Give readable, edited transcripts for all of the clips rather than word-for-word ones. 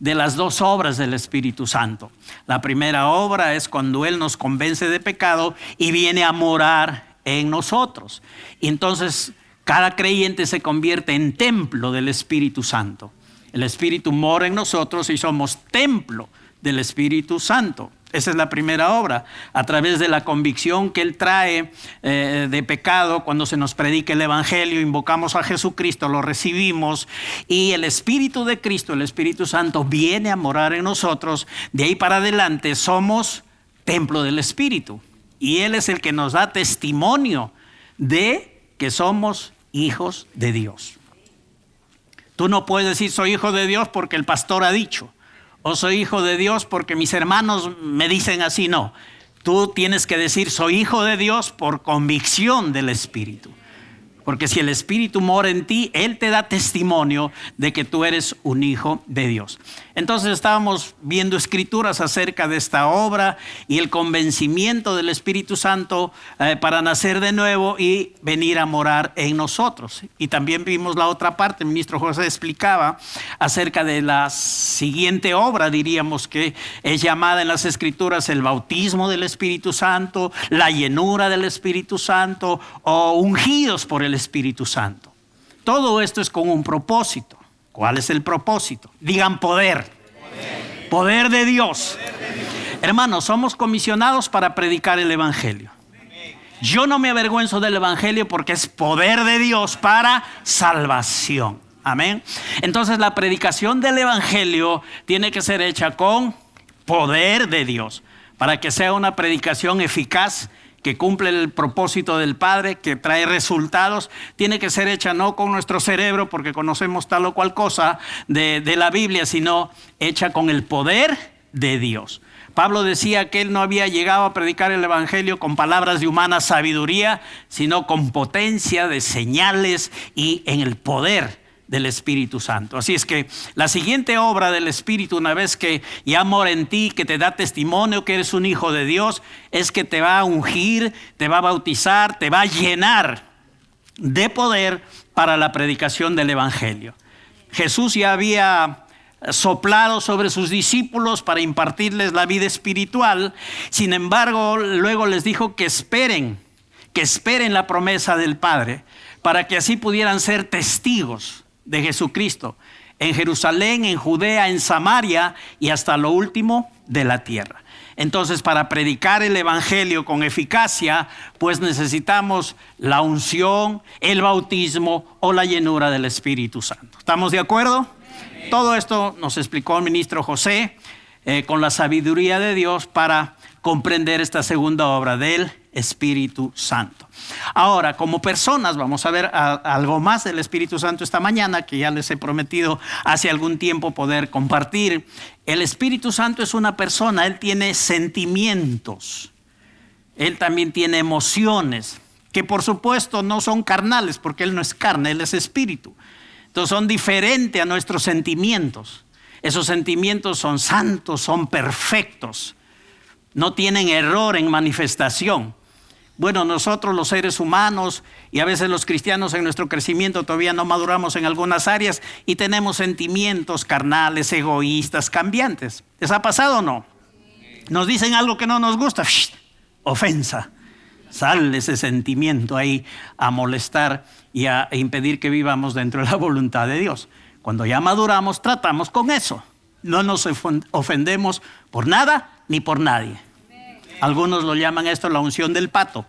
de las dos obras del Espíritu Santo. La primera obra es cuando Él nos convence de pecado y viene a morar en nosotros. Y entonces cada creyente se convierte en templo del Espíritu Santo. El Espíritu mora en nosotros y somos templo del Espíritu Santo. Esa es la primera obra, a través de la convicción que Él trae de pecado. Cuando se nos predica el Evangelio, invocamos a Jesucristo, lo recibimos y el Espíritu de Cristo, el Espíritu Santo, viene a morar en nosotros. De ahí para adelante somos templo del Espíritu y Él es el que nos da testimonio de que somos hijos de Dios. Tú no puedes decir soy hijo de Dios porque el pastor ha dicho, o soy hijo de Dios porque mis hermanos me dicen así. No, tú tienes que decir soy hijo de Dios por convicción del Espíritu. Porque si el Espíritu mora en ti, Él te da testimonio de que tú eres un hijo de Dios. Entonces estábamos viendo escrituras acerca de esta obra y el convencimiento del Espíritu Santo para nacer de nuevo y venir a morar en nosotros. Y también vimos la otra parte. El ministro José explicaba acerca de la siguiente obra, diríamos que es llamada en las escrituras el bautismo del Espíritu Santo, la llenura del Espíritu Santo o ungidos por el Espíritu Santo. Todo esto es con un propósito. ¿Cuál es el propósito? Digan poder. Poder de Dios. Hermanos, somos comisionados para predicar el Evangelio. Yo no me avergüenzo del Evangelio porque es poder de Dios para salvación. Amén. Entonces la predicación del Evangelio tiene que ser hecha con poder de Dios para que sea una predicación eficaz, que cumple el propósito del Padre, que trae resultados. Tiene que ser hecha no con nuestro cerebro, porque conocemos tal o cual cosa de la Biblia, sino hecha con el poder de Dios. Pablo decía que él no había llegado a predicar el Evangelio con palabras de humana sabiduría, sino con potencia de señales y en el poder del Espíritu Santo. Así es que la siguiente obra del Espíritu, una vez que ya mora en ti, que te da testimonio que eres un hijo de Dios, es que te va a ungir, te va a bautizar, te va a llenar de poder para la predicación del Evangelio. Jesús ya había soplado sobre sus discípulos para impartirles la vida espiritual. Sin embargo, luego les dijo que esperen la promesa del Padre, para que así pudieran ser testigos de Jesucristo en Jerusalén, en Judea, en Samaria y hasta lo último de la tierra. Entonces, para predicar el Evangelio con eficacia, pues necesitamos la unción, el bautismo o la llenura del Espíritu Santo. ¿Estamos de acuerdo? Sí. Todo esto nos explicó el ministro José con la sabiduría de Dios para comprender esta segunda obra del Espíritu Santo. Ahora, como personas, vamos a ver algo más del Espíritu Santo esta mañana, que ya les he prometido hace algún tiempo poder compartir. El Espíritu Santo es una persona, Él tiene sentimientos, Él también tiene emociones, que por supuesto no son carnales, porque Él no es carne, Él es espíritu. Entonces son diferentes a nuestros sentimientos. Esos sentimientos son santos, son perfectos, no tienen error en manifestación. Bueno, nosotros los seres humanos y a veces los cristianos en nuestro crecimiento todavía no maduramos en algunas áreas y tenemos sentimientos carnales, egoístas, cambiantes. ¿Les ha pasado o no? Nos dicen algo que no nos gusta, ofensa. Sale ese sentimiento ahí a molestar y a impedir que vivamos dentro de la voluntad de Dios. Cuando ya maduramos, tratamos con eso. No nos ofendemos por nada ni por nadie. Algunos lo llaman esto la unción del pato.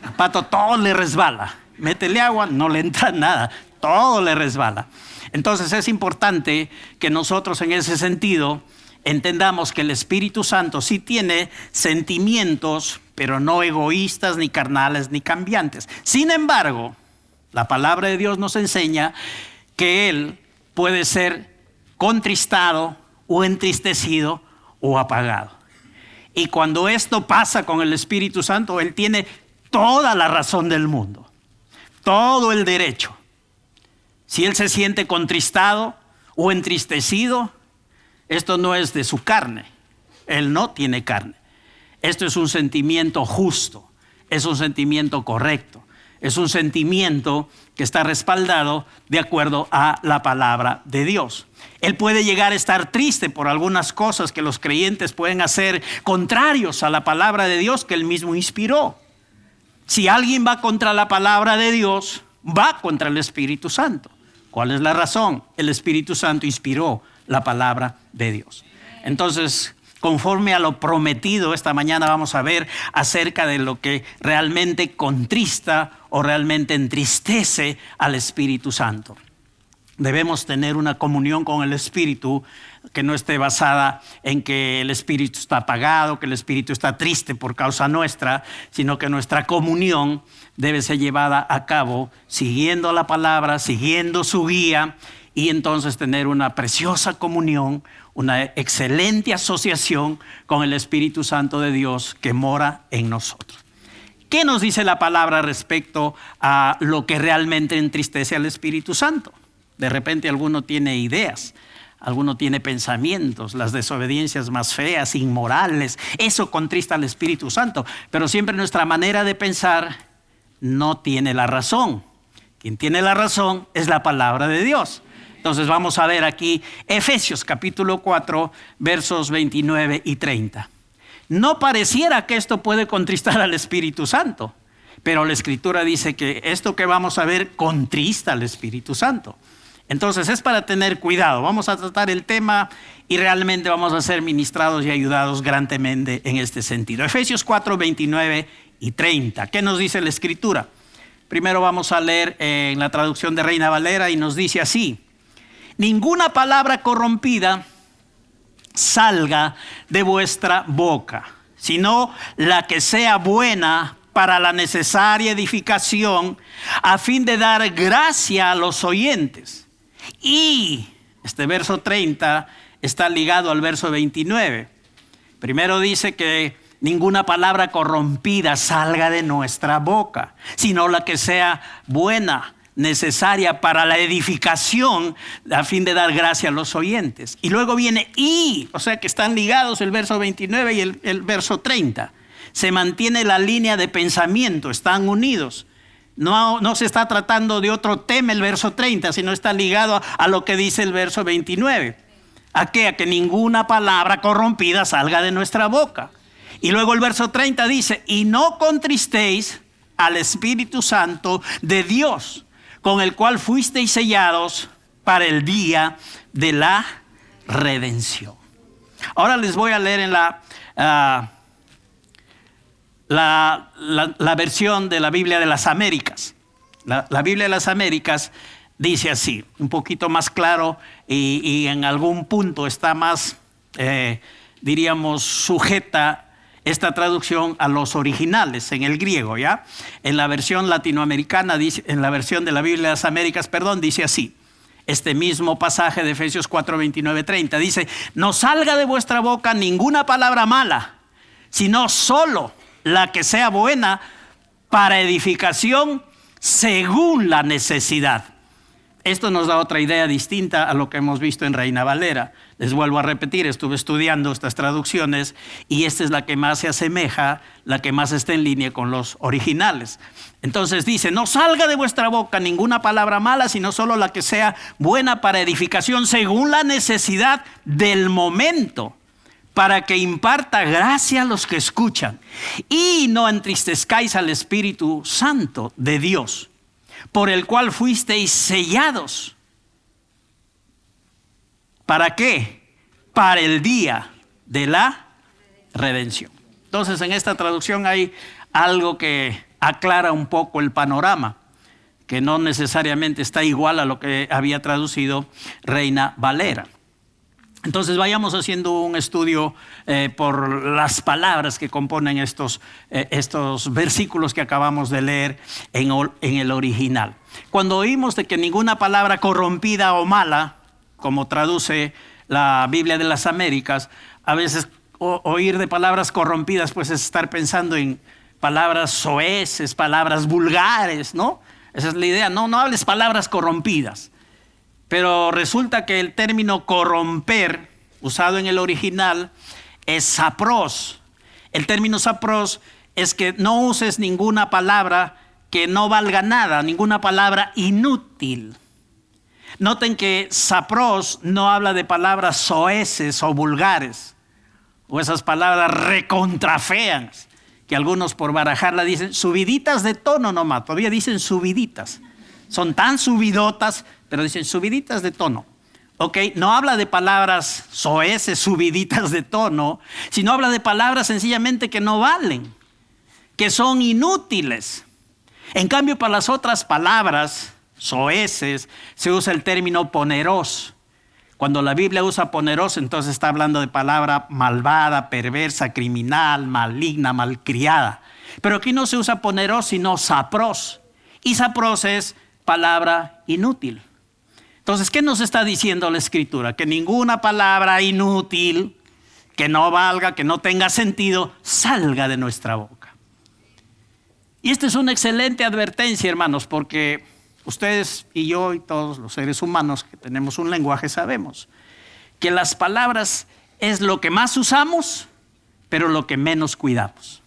Al pato todo le resbala. Métele agua, no le entra nada. Todo le resbala. Entonces es importante que nosotros en ese sentido entendamos que el Espíritu Santo sí tiene sentimientos, pero no egoístas, ni carnales, ni cambiantes. Sin embargo, la palabra de Dios nos enseña que Él puede ser contristado o entristecido o apagado. Y cuando esto pasa con el Espíritu Santo, Él tiene toda la razón del mundo, todo el derecho. Si Él se siente contristado o entristecido, esto no es de su carne. Él no tiene carne. Esto es un sentimiento justo, es un sentimiento correcto, es un sentimiento que está respaldado de acuerdo a la palabra de Dios. Él puede llegar a estar triste por algunas cosas que los creyentes pueden hacer contrarios a la palabra de Dios que él mismo inspiró. Si alguien va contra la palabra de Dios, va contra el Espíritu Santo. ¿Cuál es la razón? El Espíritu Santo inspiró la palabra de Dios. Entonces, conforme a lo prometido, esta mañana vamos a ver acerca de lo que realmente contrista o realmente entristece al Espíritu Santo. Debemos tener una comunión con el Espíritu que no esté basada en que el Espíritu está apagado, que el Espíritu está triste por causa nuestra, sino que nuestra comunión debe ser llevada a cabo siguiendo la palabra, siguiendo su guía, y entonces tener una preciosa comunión, una excelente asociación con el Espíritu Santo de Dios que mora en nosotros. ¿Qué nos dice la palabra respecto a lo que realmente entristece al Espíritu Santo? De repente alguno tiene ideas, alguno tiene pensamientos, las desobediencias más feas, inmorales. Eso contrista al Espíritu Santo, pero siempre nuestra manera de pensar no tiene la razón. Quien tiene la razón es la palabra de Dios. Entonces vamos a ver aquí Efesios capítulo 4, versos 29 y 30. No pareciera que esto puede contristar al Espíritu Santo, pero la Escritura dice que esto que vamos a ver contrista al Espíritu Santo. Entonces es para tener cuidado. Vamos a tratar el tema y realmente vamos a ser ministrados y ayudados grandemente en este sentido. Efesios 4, 29 y 30. ¿Qué nos dice la Escritura? Primero vamos a leer en la traducción de Reina Valera y nos dice así: ninguna palabra corrompida salga de vuestra boca, sino la que sea buena para la necesaria edificación, a fin de dar gracia a los oyentes. Y este verso 30 está ligado al verso 29. Primero dice que ninguna palabra corrompida salga de nuestra boca, sino la que sea buena, necesaria para la edificación, a fin de dar gracia a los oyentes. Y luego viene y, o sea que están ligados el verso 29 y el verso 30. Se mantiene la línea de pensamiento, están unidos. No se está tratando de otro tema el verso 30, sino está ligado a lo que dice el verso 29. ¿A qué? A que ninguna palabra corrompida salga de nuestra boca. Y luego el verso 30 dice: y no contristéis al Espíritu Santo de Dios, con el cual fuisteis sellados para el día de la redención. Ahora les voy a leer en la versión de la Biblia de las Américas. La Biblia de las Américas dice así, un poquito más claro y en algún punto está más, diríamos, sujeta esta traducción a los originales en el griego, ¿ya? En la versión latinoamericana, en la versión de la Biblia de las Américas, dice así. Este mismo pasaje de Efesios 4, 29, 30 dice: no salga de vuestra boca ninguna palabra mala, sino solo la que sea buena para edificación según la necesidad. Esto nos da otra idea distinta a lo que hemos visto en Reina Valera. Les vuelvo a repetir, estuve estudiando estas traducciones y esta es la que más se asemeja, la que más está en línea con los originales. Entonces dice: no salga de vuestra boca ninguna palabra mala, sino solo la que sea buena para edificación según la necesidad del momento, para que imparta gracia a los que escuchan. Y no entristezcáis al Espíritu Santo de Dios, por el cual fuisteis sellados. ¿Para qué? Para el día de la redención. Entonces, en esta traducción hay algo que aclara un poco el panorama, que no necesariamente está igual a lo que había traducido Reina Valera. Entonces vayamos haciendo un estudio por las palabras que componen estos versículos que acabamos de leer en el original. Cuando oímos de que ninguna palabra corrompida o mala, como traduce la Biblia de las Américas, a veces oír de palabras corrompidas pues es estar pensando en palabras soeces, palabras vulgares, ¿no? Esa es la idea, no hables palabras corrompidas. Pero resulta que el término corromper, usado en el original, es sapros. El término sapros es que no uses ninguna palabra que no valga nada, ninguna palabra inútil. Noten que sapros no habla de palabras soeces o vulgares, o esas palabras recontrafeas, que algunos por barajarla dicen subiditas de tono nomás, todavía dicen subiditas. Son tan subidotas, pero dicen subiditas de tono. ¿Ok? No habla de palabras soeces, subiditas de tono, sino habla de palabras sencillamente que no valen, que son inútiles. En cambio, para las otras palabras soeces se usa el término poneros. Cuando la Biblia usa poneros, entonces está hablando de palabra malvada, perversa, criminal, maligna, malcriada. Pero aquí no se usa poneros, sino sapros. Y sapros es palabra inútil. Entonces, ¿qué nos está diciendo la Escritura? Que ninguna palabra inútil, que no valga, que no tenga sentido, salga de nuestra boca. Y esta es una excelente advertencia, hermanos, porque ustedes y yo y todos los seres humanos que tenemos un lenguaje sabemos que las palabras es lo que más usamos, pero lo que menos cuidamos.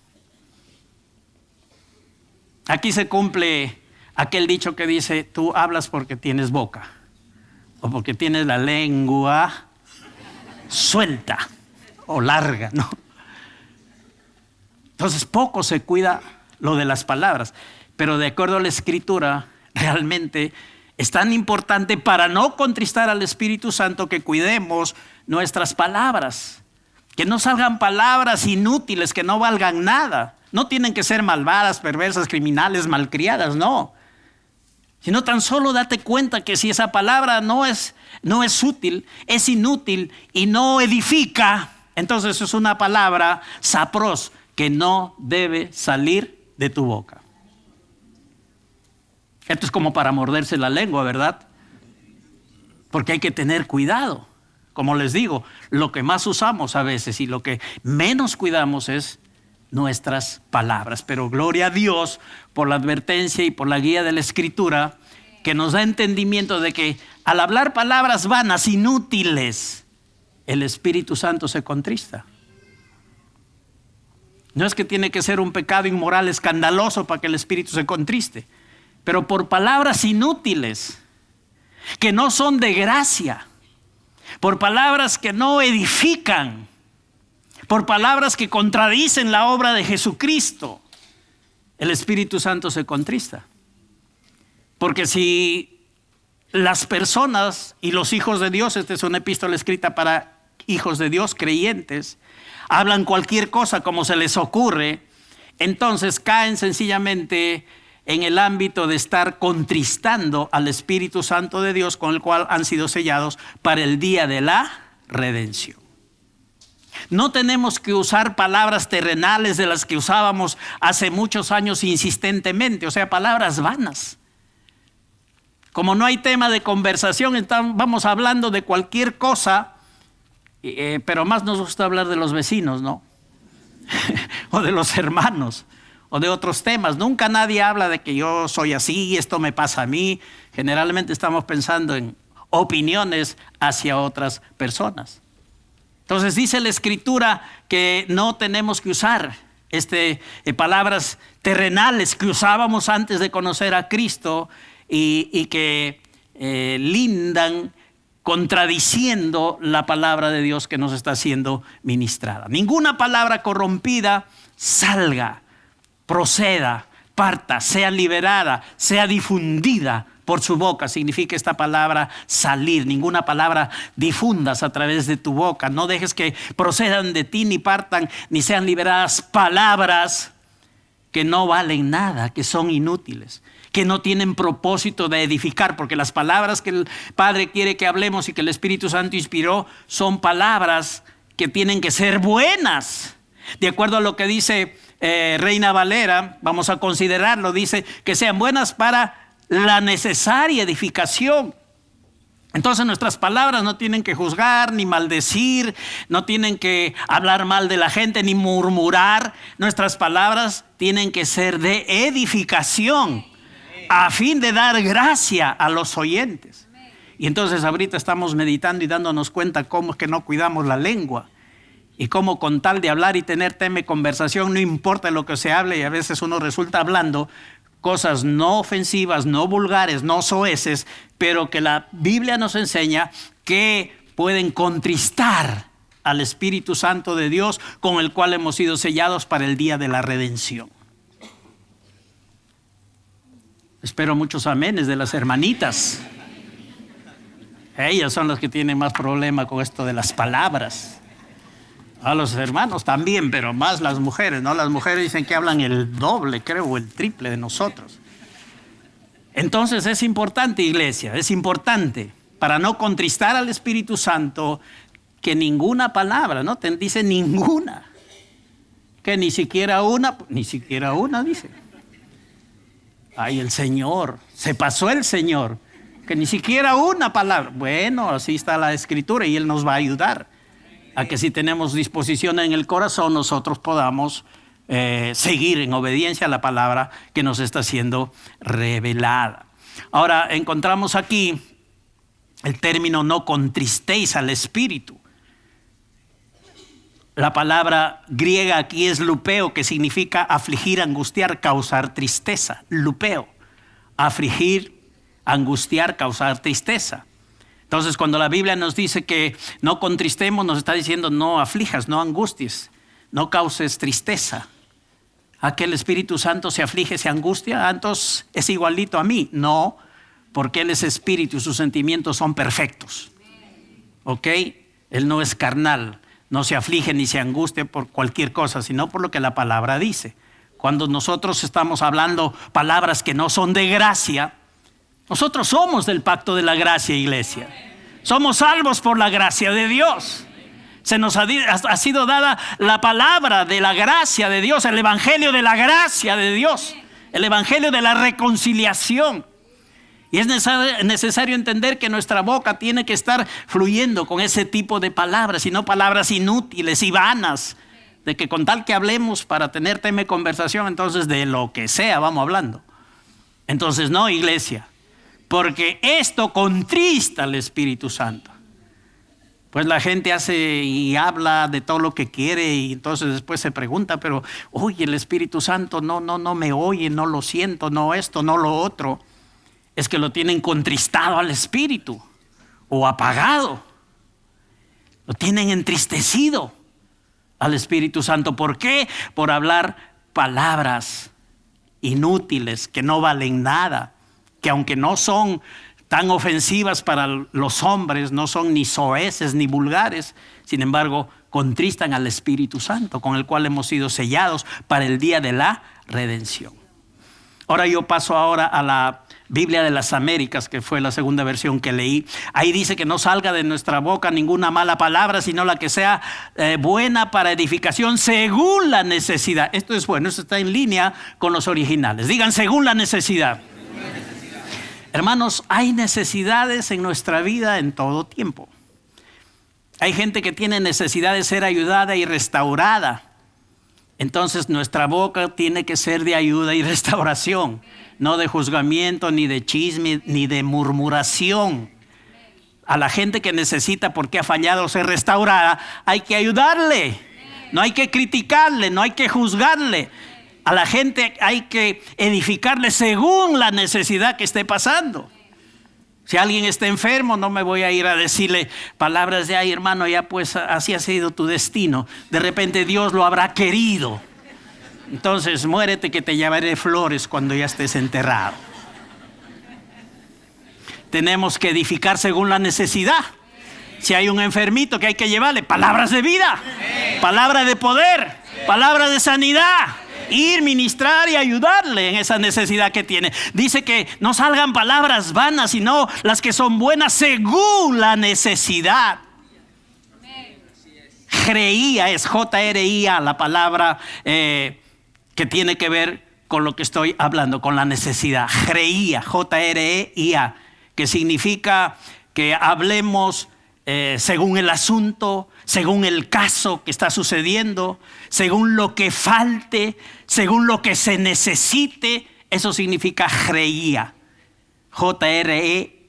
Aquí se cumple aquel dicho que dice, tú hablas porque tienes boca, o porque tienes la lengua suelta o larga, ¿no? Entonces poco se cuida lo de las palabras, pero de acuerdo a la Escritura, realmente es tan importante para no contristar al Espíritu Santo que cuidemos nuestras palabras, que no salgan palabras inútiles, que no valgan nada. No tienen que ser malvadas, perversas, criminales, malcriadas, no. Sino tan solo date cuenta que si esa palabra no es útil, es inútil y no edifica, entonces es una palabra sapros que no debe salir de tu boca. Esto es como para morderse la lengua, ¿verdad? Porque hay que tener cuidado. Como les digo, lo que más usamos a veces y lo que menos cuidamos es nuestras palabras. Pero gloria a Dios por la advertencia y por la guía de la Escritura que nos da entendimiento de que al hablar palabras vanas, inútiles, el Espíritu Santo se contrista. No es que tiene que ser un pecado inmoral escandaloso para que el Espíritu se contriste, pero por palabras inútiles que no son de gracia, por palabras que no edifican, por palabras que contradicen la obra de Jesucristo, el Espíritu Santo se contrista. Porque si las personas y los hijos de Dios, esta es una epístola escrita para hijos de Dios creyentes, hablan cualquier cosa como se les ocurre, entonces caen sencillamente en el ámbito de estar contristando al Espíritu Santo de Dios, con el cual han sido sellados para el día de la redención. No tenemos que usar palabras terrenales de las que usábamos hace muchos años insistentemente, o sea, palabras vanas. Como no hay tema de conversación, vamos hablando de cualquier cosa, pero más nos gusta hablar de los vecinos, ¿no? O de los hermanos, o de otros temas. Nunca nadie habla de que yo soy así, esto me pasa a mí. Generalmente estamos pensando en opiniones hacia otras personas. Entonces dice la Escritura que no tenemos que usar palabras terrenales que usábamos antes de conocer a Cristo y que lindan contradiciendo la palabra de Dios que nos está siendo ministrada. Ninguna palabra corrompida salga, proceda, parta, sea liberada, sea difundida por su boca. Significa esta palabra salir. Ninguna palabra difundas a través de tu boca. No dejes que procedan de ti, ni partan, ni sean liberadas palabras que no valen nada, que son inútiles, que no tienen propósito de edificar, porque las palabras que el Padre quiere que hablemos y que el Espíritu Santo inspiró son palabras que tienen que ser buenas. De acuerdo a lo que dice Reina Valera, vamos a considerarlo, dice que sean buenas para la necesaria edificación. Entonces nuestras palabras no tienen que juzgar, ni maldecir, no tienen que hablar mal de la gente, ni murmurar. Nuestras palabras tienen que ser de edificación, a fin de dar gracia a los oyentes. Y entonces ahorita estamos meditando y dándonos cuenta cómo es que no cuidamos la lengua. Y cómo con tal de hablar y tener tema de conversación, no importa lo que se hable, y a veces uno resulta hablando cosas no ofensivas, no vulgares, no soeces, pero que la Biblia nos enseña que pueden contristar al Espíritu Santo de Dios, con el cual hemos sido sellados para el día de la redención. Espero muchos amenes de las hermanitas. Ellas son las que tienen más problema con esto de las palabras. A los hermanos también, pero más las mujeres, ¿no? Las mujeres dicen que hablan el doble, creo, o el triple de nosotros. Entonces es importante, iglesia, es importante para no contristar al Espíritu Santo que ninguna palabra, ¿no? Dice ninguna. Que ni siquiera una dice. Ay, el Señor, se pasó el Señor. Que ni siquiera una palabra. Bueno, así está la Escritura y Él nos va a ayudar a que si tenemos disposición en el corazón, nosotros podamos seguir en obediencia a la palabra que nos está siendo revelada. Ahora encontramos aquí el término no contristéis al Espíritu. La palabra griega aquí es lupeo, que significa afligir, angustiar, causar tristeza. Lupeo, afligir, angustiar, causar tristeza. Entonces, cuando la Biblia nos dice que no contristemos, nos está diciendo no aflijas, no angusties, no causes tristeza. ¿A que el Espíritu Santo se aflige, se angustia? Entonces es igualito a mí. No, porque Él es Espíritu y sus sentimientos son perfectos. ¿Ok? Él no es carnal, no se aflige ni se angustia por cualquier cosa, sino por lo que la palabra dice. Cuando nosotros estamos hablando palabras que no son de gracia, nosotros somos del pacto de la gracia, iglesia. Somos salvos por la gracia de Dios. Se nos ha sido dada la palabra de la gracia de Dios, el evangelio de la gracia de Dios, el evangelio de la reconciliación. Y es necesario entender que nuestra boca tiene que estar fluyendo con ese tipo de palabras, y no palabras inútiles y vanas, de que con tal que hablemos para tener tema de conversación, entonces de lo que sea vamos hablando. Entonces no, iglesia. Porque esto contrista al Espíritu Santo. Pues la gente hace y habla de todo lo que quiere y entonces después se pregunta, pero oye, el Espíritu Santo no me oye, no lo siento, no esto, no lo otro. Es que lo tienen contristado al Espíritu o apagado. Lo tienen entristecido al Espíritu Santo. ¿Por qué? Por hablar palabras inútiles que no valen nada, que aunque no son tan ofensivas para los hombres, no son ni soeces ni vulgares, sin embargo, contristan al Espíritu Santo, con el cual hemos sido sellados para el día de la redención. Ahora yo paso a la Biblia de las Américas, que fue la segunda versión que leí. Ahí dice que no salga de nuestra boca ninguna mala palabra, sino la que sea buena para edificación según la necesidad. Esto es bueno, esto está en línea con los originales. Digan, según la necesidad. Hermanos, hay necesidades en nuestra vida en todo tiempo. Hay gente que tiene necesidad de ser ayudada y restaurada. Entonces nuestra boca tiene que ser de ayuda y restauración, no de juzgamiento, ni de chisme, ni de murmuración. A la gente que necesita porque ha fallado ser restaurada, hay que ayudarle. No hay que criticarle, no hay que juzgarle. A la gente hay que edificarle según la necesidad que esté pasando. Si alguien está enfermo, no me voy a ir a decirle palabras de, ay hermano, ya pues así ha sido tu destino. De repente Dios lo habrá querido. Entonces muérete que te llevaré flores cuando ya estés enterrado. Tenemos que edificar según la necesidad. Si hay un enfermito que hay que llevarle, palabras de vida, palabra de poder, palabra de sanidad. Ir, ministrar y ayudarle en esa necesidad que tiene. Dice que no salgan palabras vanas, sino las que son buenas según la necesidad. Jreía es J-R-I-A, la palabra que tiene que ver con lo que estoy hablando, con la necesidad. Jreía, J-R-E-I-A, que significa que hablemos según el asunto, según el caso que está sucediendo, según lo que falte, según lo que se necesite. Eso significa jreía, J-R-E-I-A.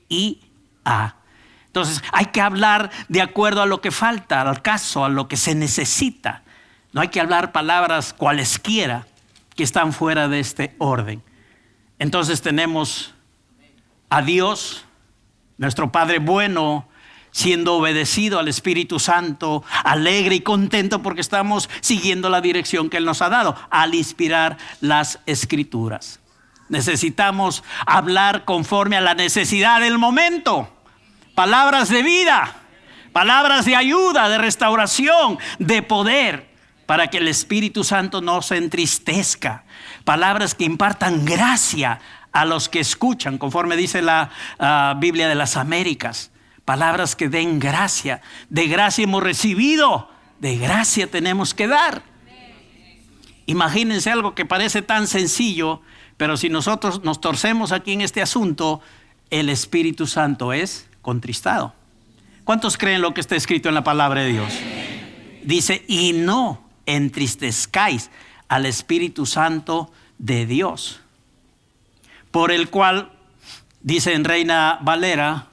Entonces hay que hablar de acuerdo a lo que falta, al caso, a lo que se necesita. No hay que hablar palabras cualesquiera que están fuera de este orden. Entonces tenemos a Dios, nuestro Padre bueno, siendo obedecido al Espíritu Santo, alegre y contento porque estamos siguiendo la dirección que Él nos ha dado al inspirar las Escrituras. Necesitamos hablar conforme a la necesidad del momento. Palabras de vida, palabras de ayuda, de restauración, de poder, para que el Espíritu Santo no se entristezca. Palabras que impartan gracia a los que escuchan, conforme dice la Biblia de las Américas. Palabras que den gracia. De gracia hemos recibido, de gracia tenemos que dar. Imagínense algo que parece tan sencillo, pero si nosotros nos torcemos aquí en este asunto, el Espíritu Santo es contristado. ¿Cuántos creen lo que está escrito en la palabra de Dios? Dice, y no entristezcáis al Espíritu Santo de Dios, por el cual, dice en Reina Valera,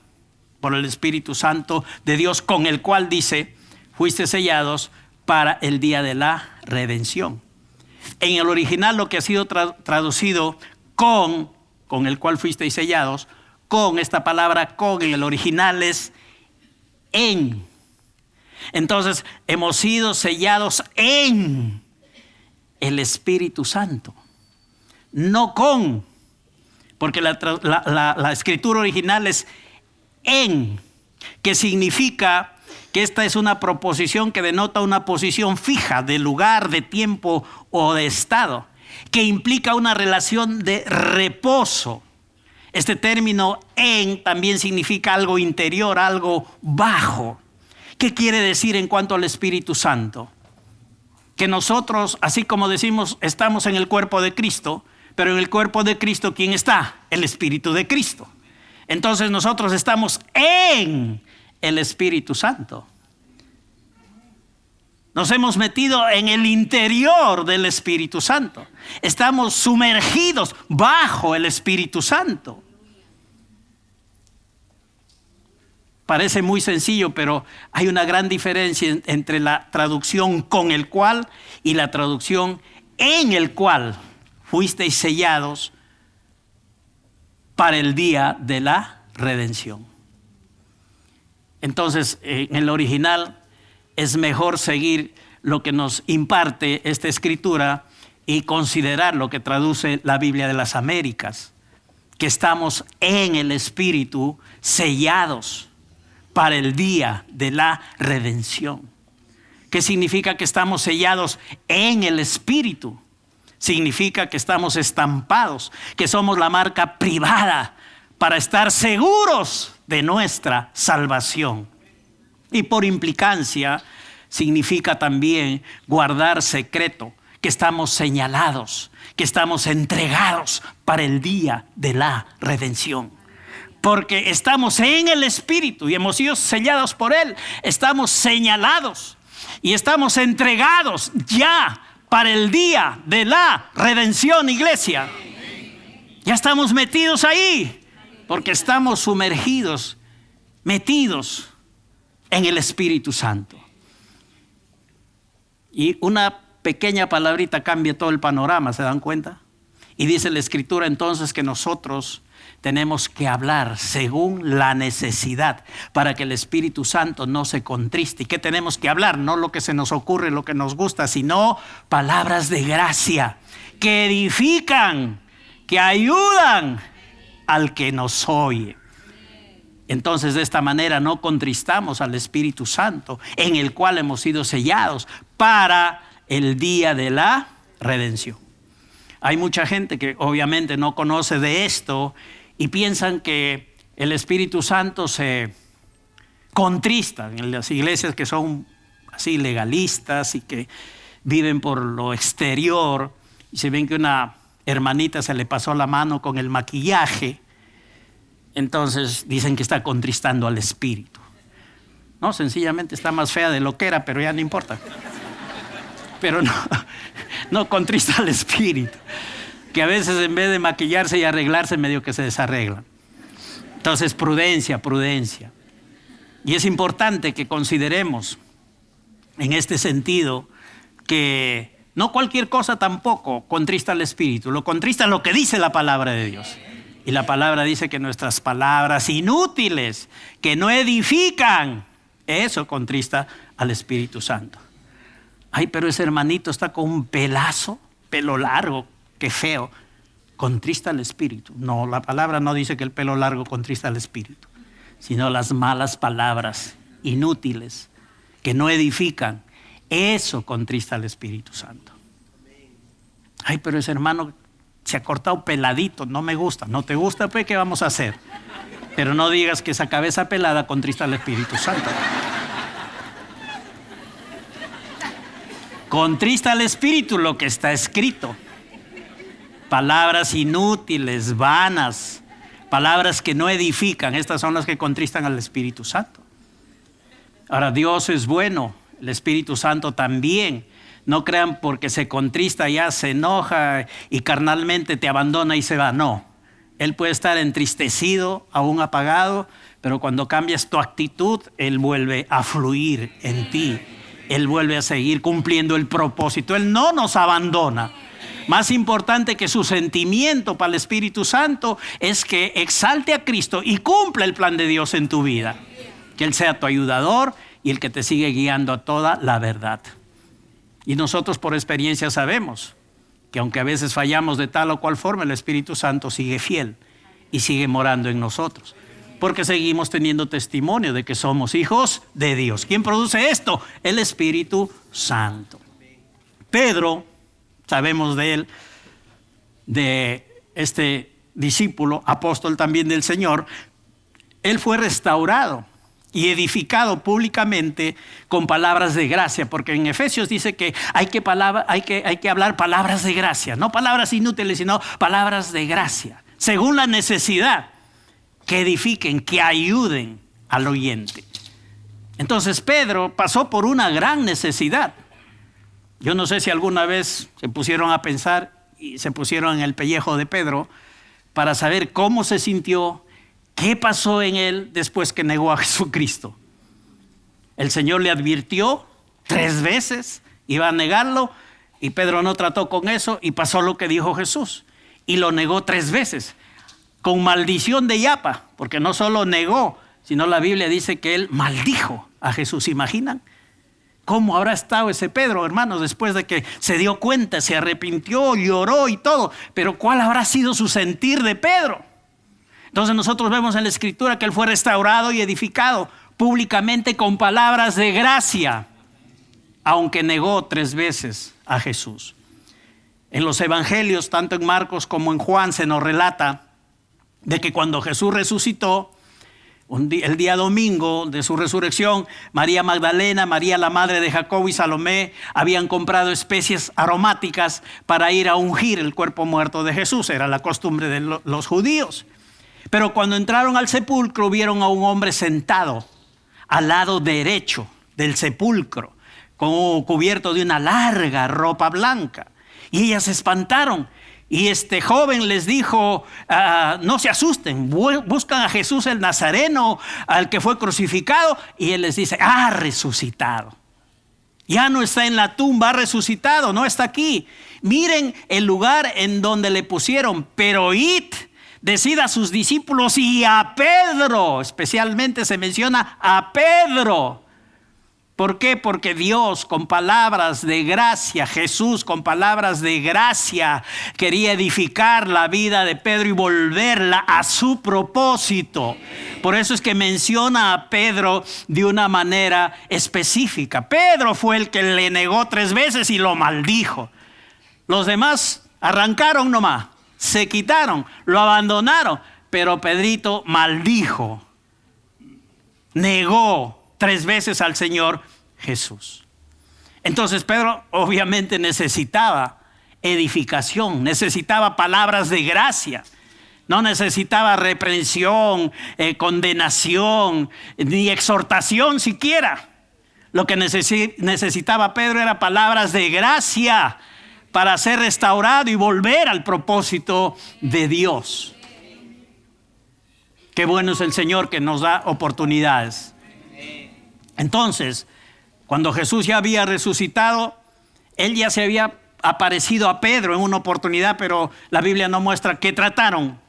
por el Espíritu Santo de Dios, con el cual dice, fuiste sellados para el día de la redención. En el original lo que ha sido traducido con el cual fuisteis sellados, con esta palabra con en el original es en. Entonces hemos sido sellados en el Espíritu Santo, no con, porque la escritura original es en, que significa que esta es una proposición que denota una posición fija de lugar, de tiempo o de estado, que implica una relación de reposo. Este término en también significa algo interior, algo bajo. ¿Qué quiere decir en cuanto al Espíritu Santo? Que nosotros, así como decimos, estamos en el cuerpo de Cristo, pero en el cuerpo de Cristo, ¿quién está? El Espíritu de Cristo. Entonces nosotros estamos en el Espíritu Santo. Nos hemos metido en el interior del Espíritu Santo. Estamos sumergidos bajo el Espíritu Santo. Parece muy sencillo, pero hay una gran diferencia entre la traducción con el cual y la traducción en el cual fuisteis sellados para el día de la redención. Entonces, en el original es mejor seguir lo que nos imparte esta escritura y considerar lo que traduce la Biblia de las Américas, que estamos en el Espíritu sellados para el día de la redención. ¿Qué significa que estamos sellados en el Espíritu? Significa que estamos estampados, que somos la marca privada para estar seguros de nuestra salvación. Y por implicancia significa también guardar secreto, que estamos señalados, que estamos entregados para el día de la redención. Porque estamos en el Espíritu y hemos sido sellados por Él. Estamos señalados y estamos entregados ya para el día de la redención, iglesia. Ya estamos metidos ahí porque estamos sumergidos, metidos en el Espíritu Santo. Y una pequeña palabrita cambia todo el panorama, ¿se dan cuenta? Y dice la Escritura entonces que nosotros tenemos que hablar según la necesidad para que el Espíritu Santo no se contriste. ¿Y qué tenemos que hablar? No lo que se nos ocurre, lo que nos gusta, sino palabras de gracia que edifican, que ayudan al que nos oye. Entonces de esta manera no contristamos al Espíritu Santo, en el cual hemos sido sellados para el día de la redención. Hay mucha gente que obviamente no conoce de esto y piensan que el Espíritu Santo se contrista en las iglesias que son así legalistas y que viven por lo exterior y se ven que una hermanita se le pasó la mano con el maquillaje, entonces dicen que está contristando al Espíritu. No, sencillamente está más fea de lo que era, pero ya no importa. Pero no contrista al Espíritu, que a veces en vez de maquillarse y arreglarse medio que se desarreglan. Entonces prudencia. Y es importante que consideremos en este sentido que No cualquier cosa tampoco contrista al espíritu. Lo contrista lo que dice la palabra de Dios. Y la palabra dice que nuestras palabras inútiles, que no edifican, eso contrista al Espíritu Santo. Ay, pero ese hermanito está con un pelo largo, qué feo. Contrista al Espíritu. No, la palabra no dice que el pelo largo contrista al Espíritu, sino las malas palabras inútiles, que no edifican. Eso contrista al Espíritu Santo. Ay, pero ese hermano se ha cortado peladito, no me gusta. No te gusta, pues, ¿qué vamos a hacer? Pero no digas que esa cabeza pelada contrista al Espíritu Santo. Contrista al Espíritu lo que está escrito. Palabras inútiles, vanas, palabras que no edifican, estas son las que contristan al Espíritu Santo. Ahora, Dios es bueno, el Espíritu Santo también. No crean porque se contrista ya se enoja y carnalmente te abandona y se va. No, Él puede estar entristecido, aún apagado, pero cuando cambias tu actitud, Él vuelve a fluir en ti. Él vuelve a seguir cumpliendo el propósito. Él no nos abandona. Más importante que su sentimiento para el Espíritu Santo es que exalte a Cristo y cumpla el plan de Dios en tu vida. Que Él sea tu ayudador y el que te sigue guiando a toda la verdad. Y nosotros por experiencia sabemos que aunque a veces fallamos de tal o cual forma, el Espíritu Santo sigue fiel y sigue morando en nosotros. Porque seguimos teniendo testimonio de que somos hijos de Dios. ¿Quién produce esto? El Espíritu Santo. Pedro, sabemos de él, de este discípulo, apóstol también del Señor, él fue restaurado y edificado públicamente con palabras de gracia, porque en Efesios dice que hay que hablar palabras de gracia, no palabras inútiles, sino palabras de gracia, según la necesidad, que edifiquen, que ayuden al oyente. Entonces Pedro pasó por una gran necesidad. Yo no sé si alguna vez se pusieron a pensar y se pusieron en el pellejo de Pedro para saber cómo se sintió. ¿Qué pasó en él después que negó a Jesucristo? El Señor le advirtió 3 veces, iba a negarlo, y Pedro no trató con eso y pasó lo que dijo Jesús. Y lo negó 3 veces, con maldición de yapa, porque no solo negó, sino la Biblia dice que él maldijo a Jesús. ¿Se imaginan? ¿Cómo habrá estado ese Pedro, hermanos, después de que se dio cuenta, se arrepintió, lloró y todo? Pero ¿cuál habrá sido su sentir de Pedro? Entonces nosotros vemos en la Escritura que él fue restaurado y edificado públicamente con palabras de gracia, aunque negó 3 veces a Jesús. En los evangelios, tanto en Marcos como en Juan, se nos relata de que cuando Jesús resucitó, el día domingo de su resurrección, María Magdalena, María la madre de Jacobo y Salomé habían comprado especies aromáticas para ir a ungir el cuerpo muerto de Jesús. Era la costumbre de los judíos. Pero cuando entraron al sepulcro, vieron a un hombre sentado al lado derecho del sepulcro, cubierto de una larga ropa blanca. Y ellas se espantaron. Y este joven les dijo, no se asusten, buscan a Jesús el Nazareno, al que fue crucificado. Y él les dice, ha resucitado. Ya no está en la tumba, ha resucitado, no está aquí. Miren el lugar en donde le pusieron, pero id, decid a sus discípulos y a Pedro, especialmente se menciona a Pedro. ¿Por qué? Porque Dios con palabras de gracia, Jesús con palabras de gracia quería edificar la vida de Pedro y volverla a su propósito. Por eso es que menciona a Pedro de una manera específica. Pedro fue el que le negó 3 veces y lo maldijo. Los demás arrancaron nomás, se quitaron, lo abandonaron, pero Pedrito maldijo, negó 3 veces al Señor Jesús. Entonces Pedro obviamente necesitaba edificación, necesitaba palabras de gracia, no necesitaba reprensión, condenación, ni exhortación siquiera. Lo que necesitaba Pedro era palabras de gracia para ser restaurado y volver al propósito de Dios. Qué bueno es el Señor que nos da oportunidades. Entonces, cuando Jesús ya había resucitado, él ya se había aparecido a Pedro en una oportunidad, pero la Biblia no muestra qué trataron,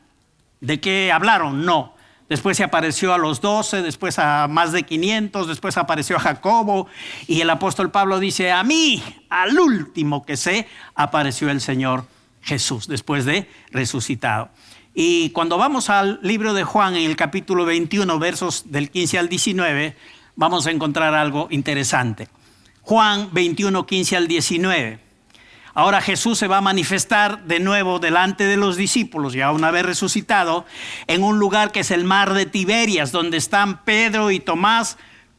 de qué hablaron, no. Después se apareció a los 12, después a más de 500, después apareció a Jacobo, y el apóstol Pablo dice, a mí, al último que sé, apareció el Señor Jesús, después de resucitado. Y cuando vamos al libro de Juan, en el capítulo 21, versos del 15 al 19, vamos a encontrar algo interesante. Juan 21, 15 al 19. Ahora Jesús se va a manifestar de nuevo delante de los discípulos, ya una vez resucitado, en un lugar que es el mar de Tiberias, donde están Pedro y Tomás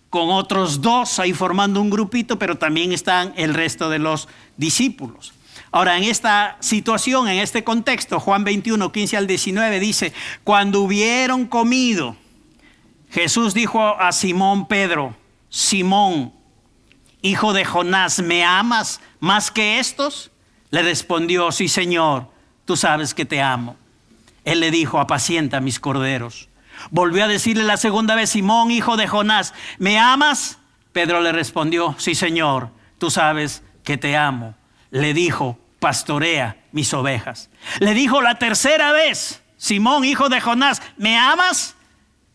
con otros dos ahí formando un grupito, pero también están el resto de los discípulos. Ahora, en esta situación, en este contexto, Juan 21, 15 al 19 dice, cuando hubieron comido, Jesús dijo a Simón Pedro, Simón, hijo de Jonás, ¿me amas más que estos? Le respondió, sí, Señor, tú sabes que te amo. Él le dijo, apacienta mis corderos. Volvió a decirle la segunda vez, Simón, hijo de Jonás, ¿me amas? Pedro le respondió, sí, Señor, tú sabes que te amo. Le dijo, pastorea mis ovejas. Le dijo la tercera vez, Simón, hijo de Jonás, ¿me amas?